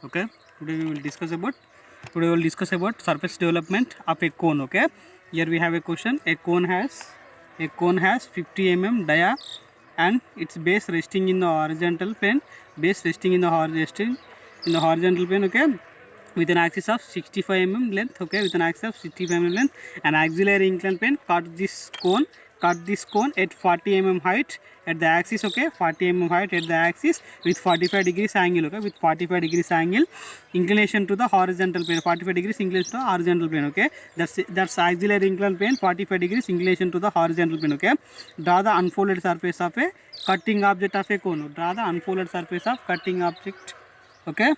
Okay, today we will discuss about surface development of a cone. Okay, here we have a question. A cone has 50 mm dia and its base resting in the horizontal plane. Horizontal plane. Okay, with an axis of 65 mm length. Okay, with an axis of 65 mm length. An auxiliary inclined plane cut this cone at 40 mm height at the axis. Okay, 40 mm height at the axis with 45 degrees angle. Okay, with 45 degrees angle, inclination to the horizontal plane. 45 degrees inclination to the horizontal plane. Okay, that's auxiliary inclined plane. 45 degrees inclination to the horizontal plane. Okay, draw the unfolded surface of a cutting object of a cone. Draw the unfolded surface of cutting object. Okay,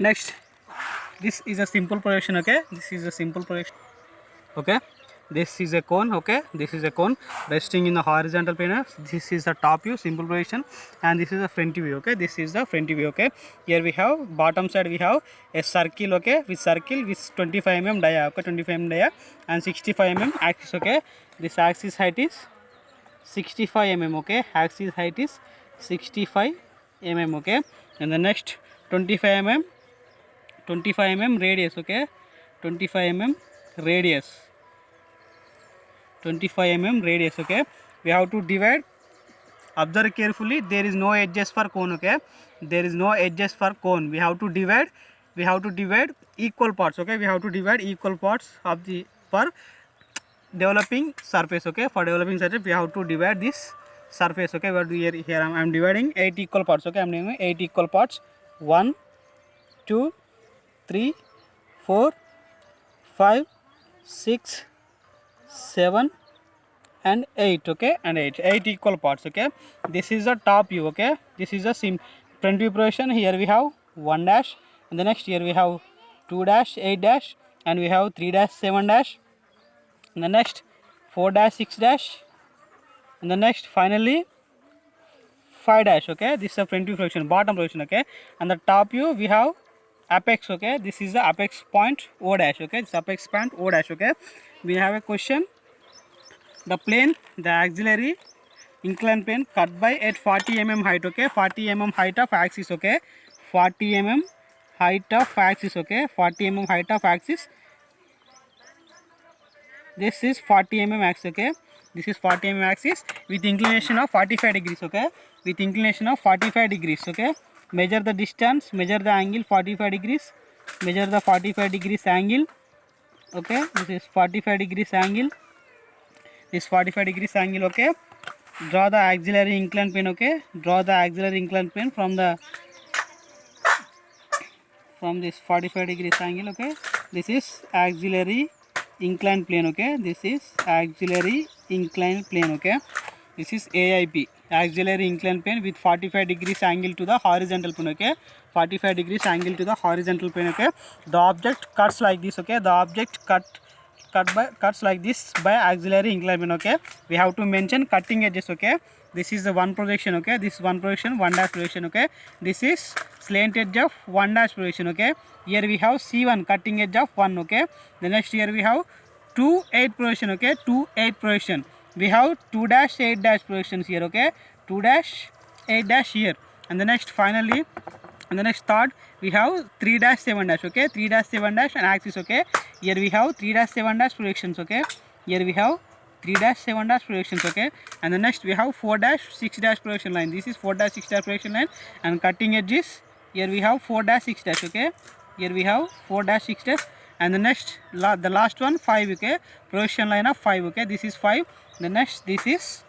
next, this is a simple projection. Okay, this is a simple projection. Okay, this is a cone. Okay, this is a cone resting in the horizontal plane. This is the top view, simple projection, and this is the front view. Okay, this is the front view. Okay, here we have bottom side, we have a circle. Okay, with 25 mm dia. Okay, 25 mm dia and 65 mm axis. Okay, this axis height is 65 mm. Okay, axis height is 65 mm. Okay, and the next 25 mm radius. Okay, 25 mm radius. 25 mm radius. Okay, we have to divide. Observe carefully, there is no edges for cone. Okay, there is no edges for cone. We have to divide equal parts. Okay, we have to divide equal parts of the for developing surface. Okay, for developing surface we have to divide this surface. Okay, what here I am dividing 8 equal parts. Okay, I am doing 8 equal parts. 1 2 3 4 5 6 7 and 8. Okay, and 8 equal parts. Okay, this is the top view. Okay, this is the front view projection. Here we have 1 dash, and the next here we have 2 dash 8 dash, and we have 3 dash 7 dash, and the next 4 dash 6 dash, and the next finally 5 dash. Okay, this is the front view projection, bottom projection. Okay, and the top view we have apex. Okay, this is the apex point O dash. Okay, this apex point O dash. Okay, we have a question. The plane, the auxiliary inclined plane cut by at 40 mm height. Okay, 40 mm height of axis. Okay, 40 mm height of axis. Okay, 40 mm height of axis. This is 40 mm axis. Okay, this is 40 mm axis with inclination of 45 degrees. Okay, with inclination of 45 degrees. Okay, measure the distance, measure the angle 45 degrees, measure the 45 degrees angle. Okay, this is 45 degrees angle, this 45 degrees angle. Okay, draw the auxiliary inclined plane. Okay, draw the auxiliary inclined plane from this 45 degrees angle. Okay, this is auxiliary inclined plane. Okay, this is auxiliary inclined plane. Okay, this is AIP, auxiliary inclined plane with 45 degrees angle to the horizontal plane. Okay, 45 degrees angle to the horizontal plane. Okay, the object cuts like this. Okay, the object cuts like this by auxiliary inclined plane. Okay, we have to mention cutting edges. Okay, this is the one projection. Okay, this one projection, 1 dash projection. Okay, this is slant edge of 1 dash projection. Okay, here we have C1 cutting edge of 1. Okay, the next here we have 2 8 projection. Okay, 2 8 projection. We have 2 dash 8 dash projections here. Okay, 2 dash 8 dash here, and the next finally, and the next third we have 3 dash 7 dash. Okay, 3 dash 7 dash and axis. Okay, here we have 3 dash 7 dash projections. Okay, here we have 3 dash 7 dash projections. Okay, and the next we have 4 dash 6 dash projection line. This is 4 dash 6 dash projection line, and cutting edges here we have 4 dash 6 dash. Okay, here we have 4 dash 6 dash, and the next the last one 5. Okay, projection line of 5. Okay, this is 5, the next this is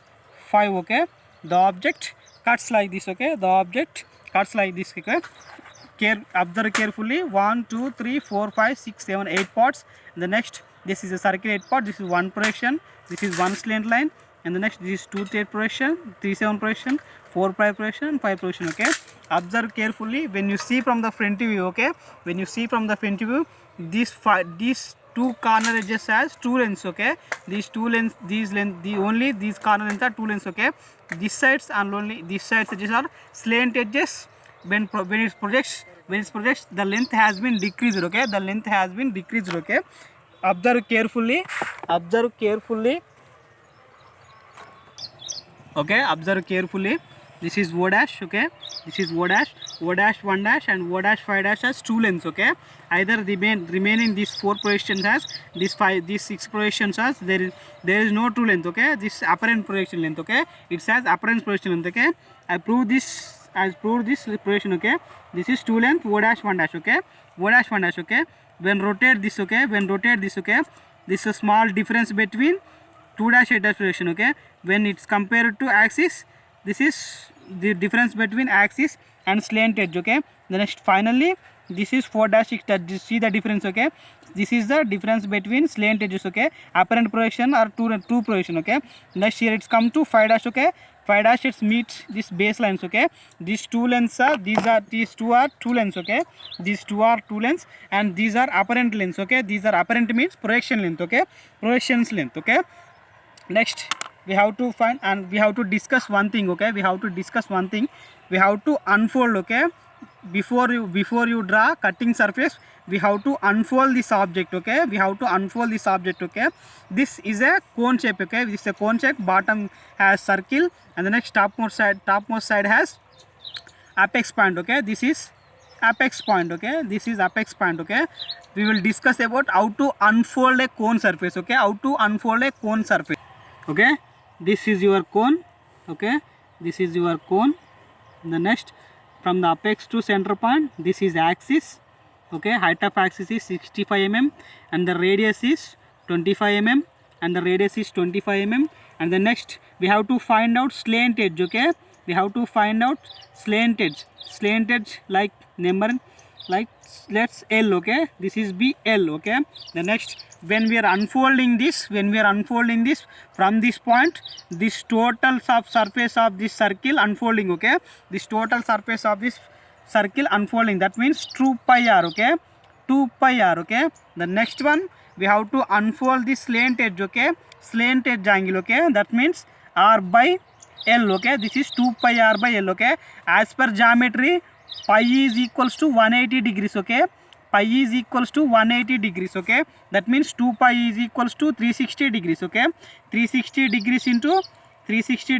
5. Okay, the object cuts like this. Okay, the object cuts like this. Okay, observe carefully. 1 2 3 4 5 6 7 8 parts. The next, this is a circle 8 part. This is one projection, this is one slant line, and the next this is 2 8 projection, 3 7 projection, 4 5 projection, and 5 projection. Okay, observe carefully when you see from the front view. Okay, when you see from the front view, these two corner edges has 2 lengths. Okay, these 2 lengths, only these corner lengths are 2 lengths. Okay, these sides and only these sides edges are slant edges. When it projects, the length has been decreased. Okay, the length has been decreased. Okay, observe carefully. Okay, observe carefully. This is O dash. Okay, this is O dash. O dash 1 dash and O dash 5 dash has two lengths. Okay, either the remaining these 4 projections has these 6 projections has there is no true length. Okay, this apparent projection length. Okay, it says apparent projection length. Okay, I proved this projection. Okay, this is two length O dash 1 dash. Okay, O dash 1 dash. Okay, when rotate this. Okay, okay, this is a small difference between 2 dash 8 dash projection. Okay, when it's compared to axis, this is the difference between axis and slant edge. Okay, the next finally this is 4 dash 6 dash. See the difference. Okay, this is the difference between slant edges. Okay, apparent projection or true projection. Okay, next here it's come to 5 dash. Okay, 5 dash it meets this baselines. Okay, these two lengths are these two are two lengths. Okay, these two are two lengths and these are apparent lengths. Okay, these are apparent means projection length. Okay, projections length. Okay, next we have to find and we have to discuss one thing. Okay, we have to discuss one thing. We have to unfold. Okay, before you draw cutting surface, we have to unfold this object. Okay, we have to unfold this object. Okay, this is a cone shape. Okay, this is a cone shape. Bottom has circle and the next topmost side has apex point. Okay, this is apex point. Okay, this is apex point. Okay, we will discuss about how to unfold a cone surface. Okay, how to unfold a cone surface. Okay, this is your cone. Okay, this is your cone. The next, from the apex to center point, this is axis. Okay, height of axis is 65 mm and the radius is 25 mm and the radius is 25 mm. And the next we have to find out slant edge. Okay, we have to find out slant edge like number like let's L. Okay, this is BL. Okay, the next when we are unfolding this from this point, this total surface of this circle unfolding. Okay, this total surface of this circle unfolding, that means 2 pi r. Okay, 2 pi r. Okay, the next one we have to unfold this slant edge. Okay, slant edge angle. Okay, that means r by L. Okay, this is 2 pi r by L. Okay, as per geometry, pi is equals to 180 degrees. Okay, pi is equals to 180 degrees. Okay, that means 2 pi is equals to 360 degrees. Okay, 360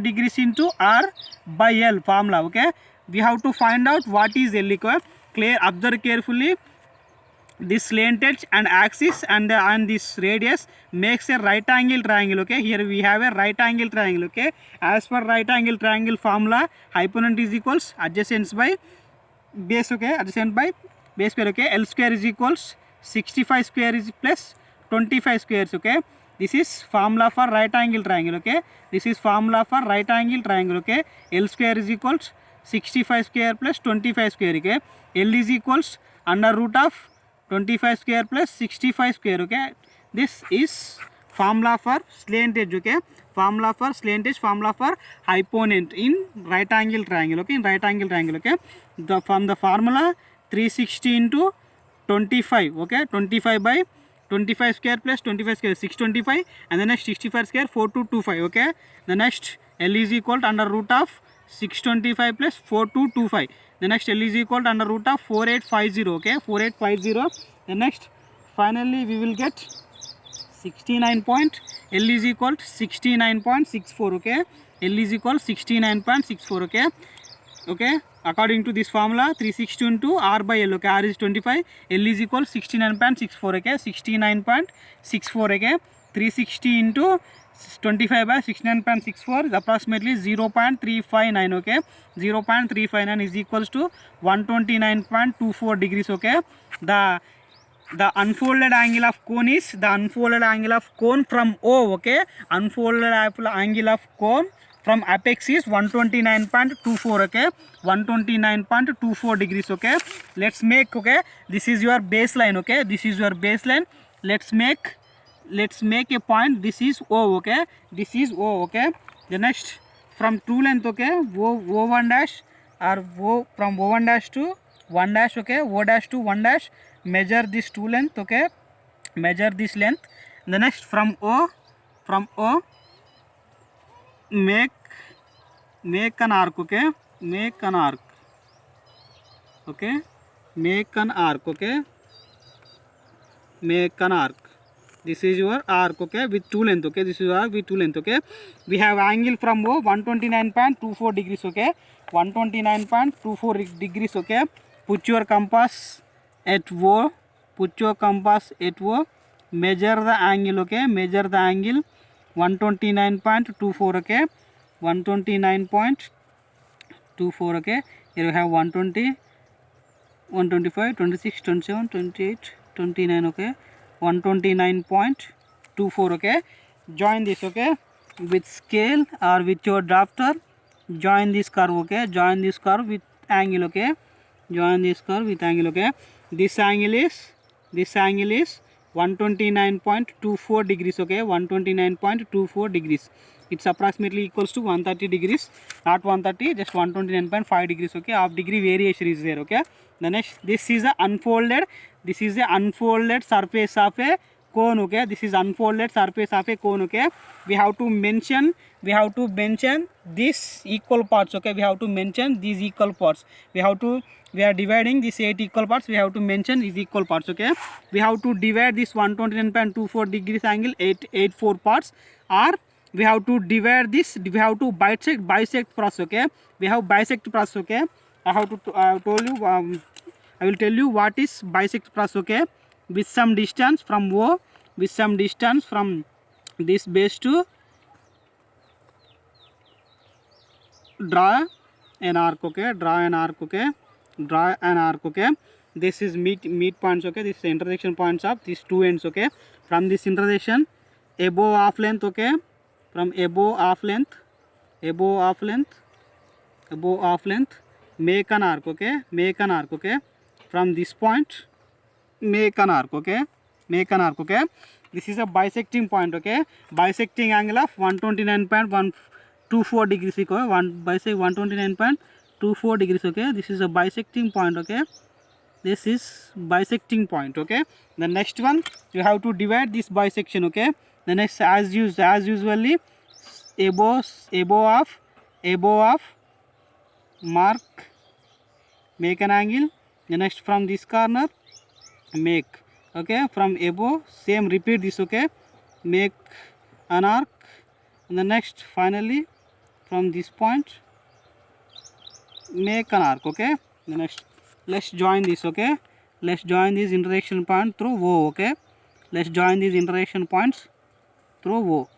degrees into r by L formula. Okay, we have to find out what is L equal. Clear, observe carefully. This slant edge and axis and this radius makes a right angle triangle. Okay, here we have a right angle triangle. Okay, as per right angle triangle formula, hypotenuse is equals adjacent by base. Okay, adjacent by base square. Okay, L square is equals 65 square is plus 25 squares. Okay, this is formula for right angle triangle. Okay, this is formula for right angle triangle. Okay, L square is equals 65 square plus 25 square. Okay, L is equals under root of 25 square plus 65 square. Okay, this is formula for slant edge. Okay, formula for slant edge, formula for hypotenuse in right angle triangle. Okay, in right angle triangle. Okay, from the formula 360 into 25. Okay, 25 by 25 square plus 25 square 625 and the next 65 square 4225. Okay, the next L is equal to under root of 625 plus 4225. The next L is equal to under root of 4850. Okay, 4850. The next finally we will get 69 point. L is equal to 69.64. Okay, L is equal to 69.64. Okay, okay, according to this formula 360 into r by L. Okay, r is 25, L is equal to 69.64. Okay, 69.64. Okay, 360 into 25 by 69.64 is approximately 0.359. Okay, 0.359 is equals to 129.24 degrees. Okay, the unfolded angle of cone is the unfolded angle of cone from O. Okay, unfolded angle of cone from apex is 129.24. Okay, 129.24 degrees. Okay, let's make, okay, this is your baseline. Okay, this is your baseline. Let's make a point. This is O. Okay, this is O. Okay, the next from true length. Okay, O1 dash or O from O1 dash to 1 dash. Okay, O dash to 1 dash, measure this true length. Okay, measure this length. The next from O make an arc. Okay, make an arc. Okay, make an arc. Okay, make an arc. this is your arc, okay, with two length, okay, this is arc with two length, okay. We have angle from O 129.24 degrees, okay, 129.24 degrees, okay. Put your compass at O, put your compass at O, measure the angle, okay, measure the angle 129.24, okay, 129.24, okay. Here you have 120, 125, 26, 27, 28, 29, okay, 129.24, okay. Join this, okay, with scale or with your drafter. Join this curve, okay, join this curve with angle, okay, join this curve with angle, okay. This angle is 129.24 degrees, okay, 129.24 degrees. It's approximately equals to 130 degrees, not 130, just 129.5 degrees, okay. Half degree variation is there, okay. The next, this is a unfolded surface of a cone, okay. This is unfolded surface of a cone, okay. We have to mention these equal parts, okay. We have to mention these equal parts. We are dividing these 8 equal parts. We have to mention these equal parts, okay. We have to divide this 129.24 degrees angle 4 parts, or we have to divide this, we have to bisect process, okay. We have bisect process, okay. I have told you, I will tell you what is bisect process, okay. With some distance from O, with some distance from this base to draw an arc, okay, draw an arc, okay, draw an arc, okay. This is meet points, okay. This is the intersection points of these two ends, okay. From this intersection, above half length, okay, from above half length, make an arc, okay, make an arc, okay. From this point, make an arc, okay, make an arc, okay. This is a bisecting point, okay. Bisecting angle of 129.124 degrees, okay. Bisect 129.24 degrees, okay. This is a bisecting point, okay. This is bisecting point, okay. The next one, you have to divide this bisection, okay. The next, as usually, above of mark, make an angle. The next, from this corner, make, okay, from above, same repeat this, okay, make an arc. And the next, finally, from this point, make an arc, okay. The next, let's join this, okay. Let's join this intersection point through O, okay. Let's join these intersection points through O,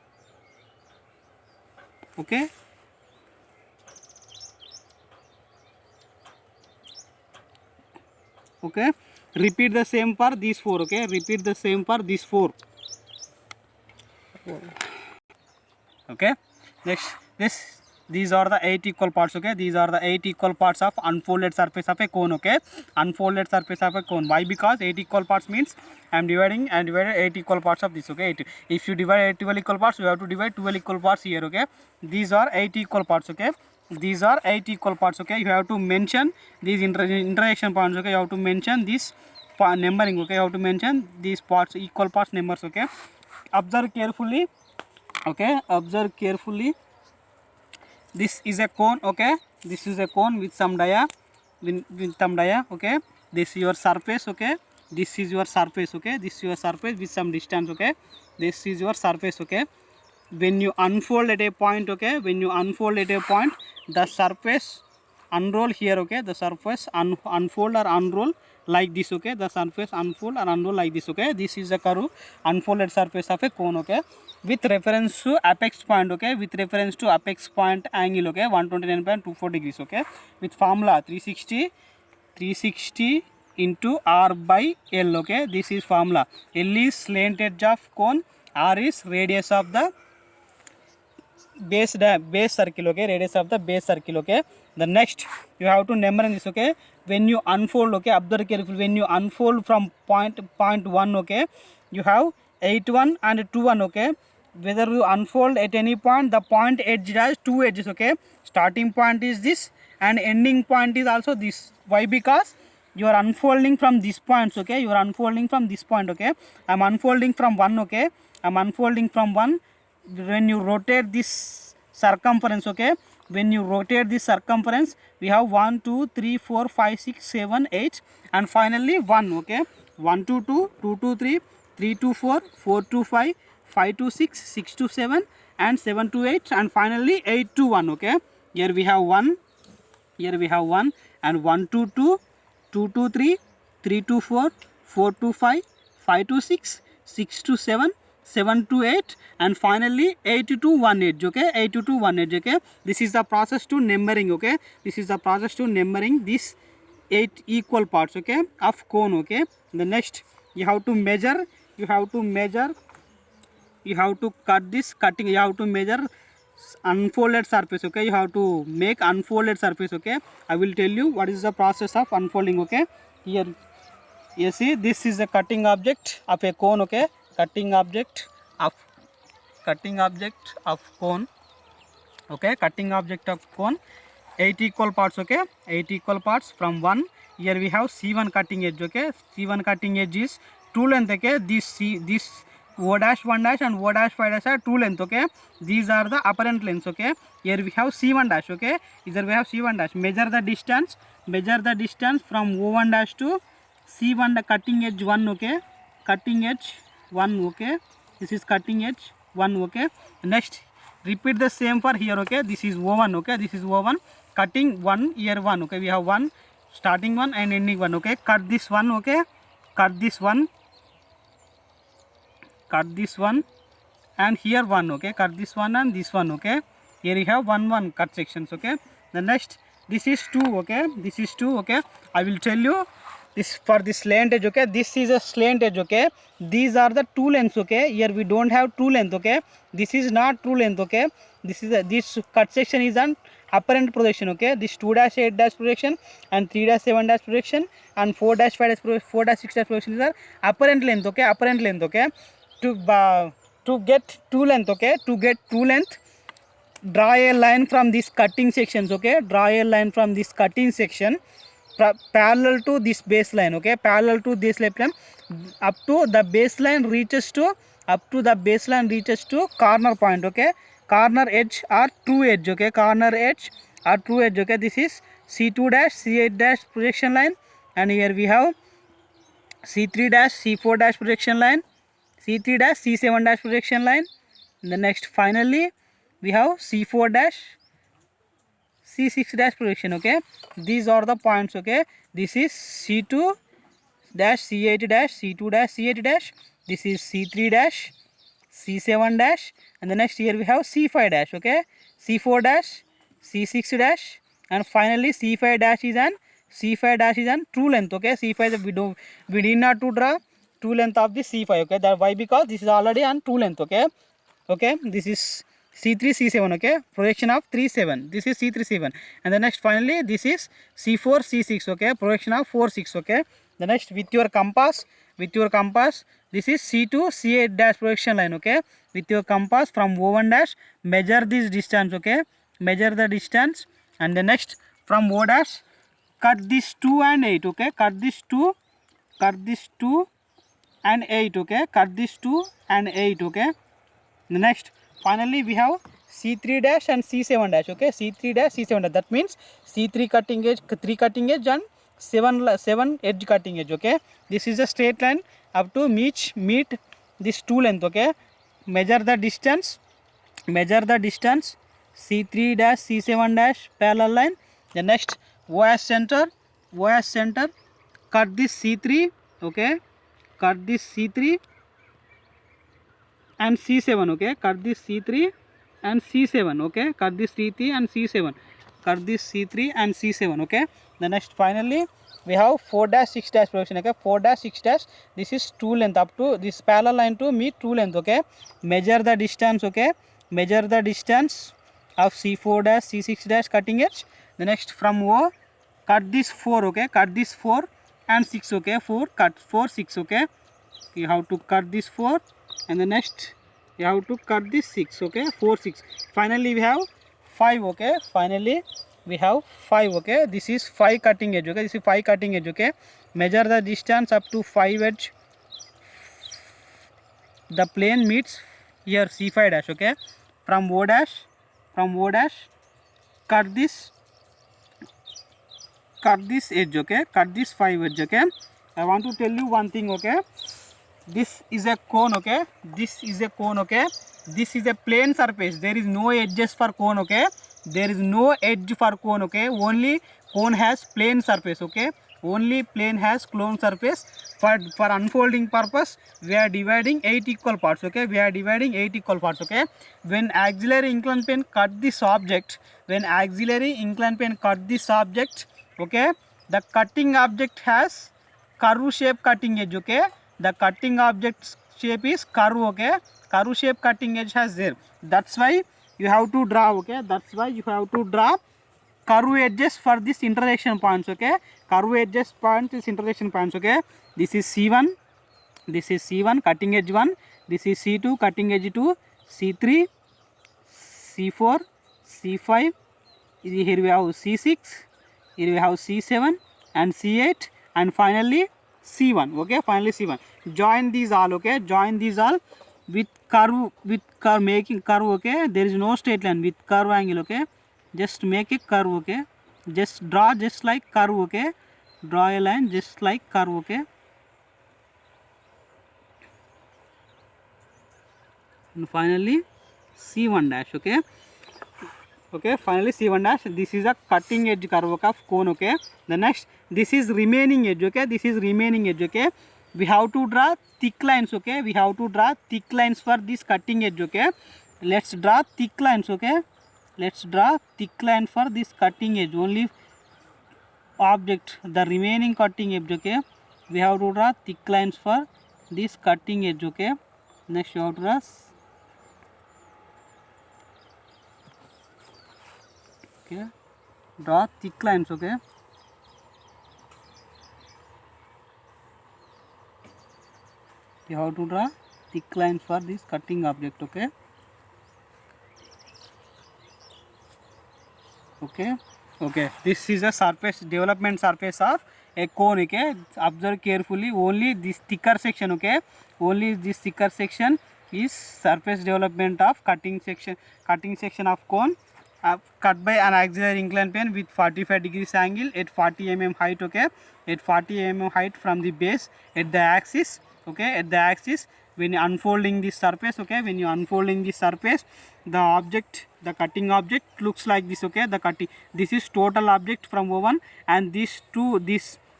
okay. Okay, repeat the same for these 4, okay. Repeat the same for these 4, okay. Next, these are the 8 equal parts, okay. These are the 8 equal parts of unfolded surface of a cone, okay. Unfolded surface of a cone. Why? Because 8 equal parts means I am divided 8 equal parts of this, okay. If you divide 12 equal parts, you have to divide 12 equal parts here, okay. These are 8 equal parts, okay. These are 8 equal parts, okay. You have to mention these intersection points, okay. You have to mention this numbering, okay. You have to mention these parts, equal parts numbers, okay. Observe carefully, okay. Observe carefully. This is a cone, okay. This is a cone with some dia, with some dia, okay. This is your surface, okay. This is your surface, okay. This is your surface with some distance, okay. This is your surface, okay. When you unfold at a point, okay, when you unfold at a point, the surface unroll here, okay. The surface unfold or unroll like this, okay. The surface unfold or unroll like this, okay. This is the curve unfolded surface of a cone, okay, with reference to apex point, okay, with reference to apex point angle, okay, 129.24 degrees, okay, with formula 360 into R by L, okay. This is formula. L is slant edge of cone, R is radius of the base circle, okay, radius of the base circle, okay. The next, you have to number this, okay. When you unfold, okay, observe carefully. When you unfold from point 1, okay, you have 8-1 and 2-1, okay. Whether you unfold at any point, the point edge has 2 edges, okay. Starting point is this and ending point is also this. Why? Because you are unfolding from this point, okay. You are unfolding from this point, okay. I am unfolding from 1, okay. I am unfolding from 1. When you rotate this circumference, okay, when you rotate this circumference, we have 1 2 3 4 5 6 7 8 and finally 1, okay. 1 2 2 2 2 3 3 to 4, 4 to 5, 5 to 6, 6 to 7, and 7 to 8, and finally 8 to 1. Okay, here we have 1, here we have 1, and 1 to 2, 2 to 3, 3 to 4, 4 to 5, 5 to 6, 6 to 7, 7 to 8, and finally 8 to 1 edge. Okay, 8 to 1 edge. Okay, this is the process to numbering. Okay, this is the process to numbering these 8 equal parts, okay, of cone. Okay, the next you have to measure, you have to cut this cutting, you have to measure unfolded surface. Okay, you have to make unfolded surface. Okay, I will tell you what is the process of unfolding. Okay, here you see this is a cutting object of a cone. Okay, cutting object of cone. Okay, cutting object of cone, 8 equal parts. Okay, 8 equal parts from 1. Here we have C1 cutting edge. Okay, C1 cutting edge is 2 length. Okay, this O dash 1 dash and O dash 5 dash are 2 length. Okay, these are the apparent lengths. Okay, here we have C1 dash. Okay, here we have C1 dash. Measure the distance from O1 dash to C1, the cutting edge 1. Okay, cutting edge 1. Okay, this is cutting edge 1. Okay, next repeat the same for here. Okay, this is O1. Okay, this is O1, cutting 1, here 1. Okay, we have 1, starting 1 and ending 1. Okay, cut this one. Okay, cut this one, and here 1. Okay, cut this one and this one. Okay, here you have 1 cut sections. Okay, the next this is 2. Okay, this is 2. Okay, I will tell you this for this slant edge. Okay, this is a slant edge. Okay, these are the 2 lengths. Okay, here we don't have 2 length. Okay, this is not 2 length. Okay, this cut section is an apparent projection. Okay, this 2 dash 8 dash projection and 3 dash 7 dash projection and 4 dash 5 dash 4 dash 6 dash projection is our apparent length. Okay, apparent length. Okay, to get 2 length. Okay, to get 2 length, draw a line from these cutting sections. Okay, draw a line from this cutting section parallel to this baseline. Okay, parallel to this line up to the baseline reaches to corner point. Okay, corner edge or true edge. Okay, corner edge or true edge. Okay, this is C2 dash C8 dash projection line, and here we have C3 dash C4 dash projection line, C3 dash C7 dash projection line. The next finally we have C4 dash C6 dash projection. Okay, these are the points. Okay, this is C2 dash C8 dash, C2 dash C8 dash, this is C3 dash C7 dash, and the next here we have C5 dash. Okay, C4 dash, C6 dash, and finally C5 dash is an true length. Okay, C5 we did not to draw true length of the C5. Okay, that why? Because this is already on true length. Okay, okay, this is C3 C7. Okay, projection of 3 7, this is C3 7, and the next finally this is C4 C6. Okay, projection of 4 6. Okay, the next with your compass, this is C2 C8 dash projection line. Okay, with your compass from O1 dash measure this distance. Okay, measure the distance, and the next from O dash cut this 2 and 8. Okay, cut this 2 and 8. Okay, cut this 2 and 8. Okay, the next finally we have C3 dash and C7 dash. Okay, C3 dash C7 dash, that means C3 cutting edge, 3 cutting edge and 7 edge cutting edge. Okay, this is a straight line up to meet this 2 length. Okay, measure the distance C3 dash C7 dash parallel line. The next OS center, cut this C3. Okay, cut this C3 and C7. Okay, cut this C3 and C7. Okay, cut this C3 and C7, cut this C3 and C7. Okay, the next finally we have 4 dash 6 dash projection. Okay, 4 dash 6 dash, this is 2 length up to this parallel line to meet 2 length. Okay, measure the distance. Okay, measure the distance of C4 dash C6 dash cutting edge. The next from O, cut this 4. Okay, cut this 4 and 6. Okay, 4 cut 4 6. Okay, you have to cut this 4, and the next you have to cut this 6. Okay, 4 6, finally we have 5. Okay, finally we have 5. Okay, this is 5 cutting edge. Okay, this is 5 cutting edge. Okay, measure the distance up to 5 edge, the plane meets here C5 dash. Okay, from O dash cut this edge. Okay, cut this 5 edge. Okay, I want to tell you one thing. Okay, this is a cone, okay, this is a cone, okay, this is a plane surface, there is no edges for cone, okay, there is no edge for cone, okay, only cone has plane surface, okay, only plane has cone surface. For unfolding purpose we are dividing 8 equal parts, okay, we are dividing 8 equal parts, okay. When auxiliary inclined plane cut this object, when auxiliary inclined plane cut this object, okay, the cutting object has curve shape cutting edge, okay, the cutting object shape is curve, okay, curve shape cutting edge has there, that's why you have to draw, okay, that's why you have to draw curve edges for this intersection points, okay, curve edges points is intersection points, okay. This is C1, this is C1 cutting edge 1, this is C2 cutting edge 2, C3, C4, C5, here we have C6, here we have C7 and C8, and finally C1, okay, finally C1. Join these all, okay, join these all with curve, making curve, okay, there is no straight line, with curve angle, okay, just make a curve, okay, just draw just like curve, okay, draw a line just like curve, okay, and finally C1 dash, okay, okay, finally C1 dash. This is a cutting edge curve of cone, okay. The next, this is remaining edge, okay, this is remaining edge, okay. We have to draw thick lines, okay, we have to draw thick lines for this cutting edge, okay. Let's draw thick lines, okay, let's draw thick line for this cutting edge, only object, the remaining cutting edge, okay. We have to draw thick lines for this cutting edge, okay. Next you have to draw, okay, draw thick lines, okay, you have to draw thick lines for this cutting object, okay, okay, okay. This is a surface, development surface of a cone, okay. Observe carefully, only this thicker section, okay, only this thicker section is surface development of cutting section of cone, cut by an auxiliary inclined plane with 45 degrees angle at 40 mm height, okay, at 40 mm height from the base at the axis, okay, at the axis. When you unfolding this surface, okay, when you unfolding this surface, the object, the cutting object looks like this, okay, the cutting, this is total object from O1, and this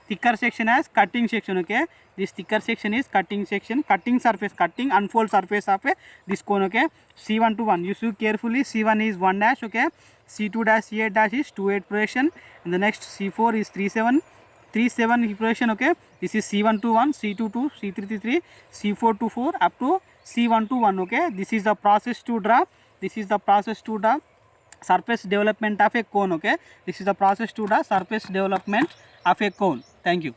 thicker section as cutting section, okay, this thicker section is cutting section, cutting surface, cutting unfold surface of a this cone, okay. C1 to 1, you see carefully, C1 is 1 dash, okay, C2 dash, C8 dash is 2 8 projection, and the next C4 is 3 7 projection, okay. This is C1 to 1, C2 to C3 to 3, C4 to 4 up to C1 to 1, okay. This is the process to draw, this is the process to draw surface development of a cone, okay. This is the process to draw surface development of a cone. Thank you.